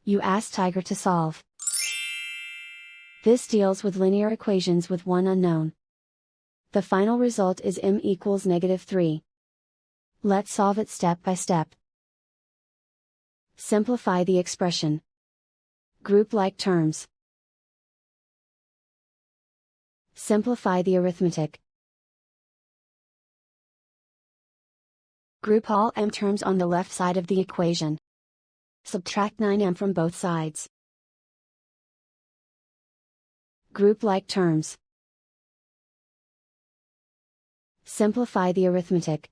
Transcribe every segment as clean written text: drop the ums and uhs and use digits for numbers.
You ask Tiger to solve. This deals with linear equations with one unknown. The final result is m equals -3. Let's solve it step by step. Simplify the expression. Group like terms. Simplify the arithmetic. Group all m terms on the left side of the equation. Subtract 9m from both sides. Group like terms. Simplify the arithmetic.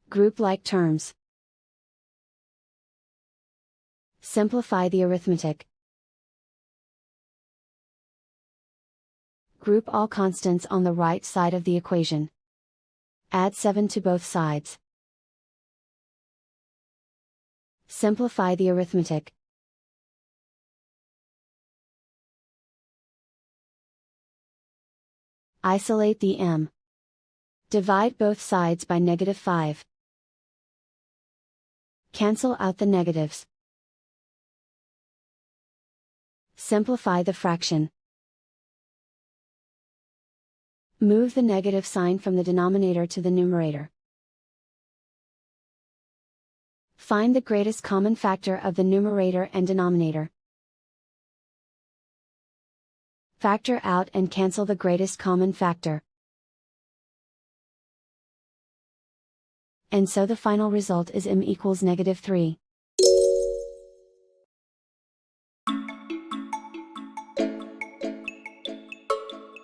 Group like terms. Simplify the arithmetic. Group all constants on the right side of the equation. Add 7 to both sides. Simplify the arithmetic. Isolate the m. Divide both sides by -5. Cancel out the negatives. Simplify the fraction. Move the negative sign from the denominator to the numerator. Find the greatest common factor of the numerator and denominator. Factor out and cancel the greatest common factor. And so the final result is m equals -3.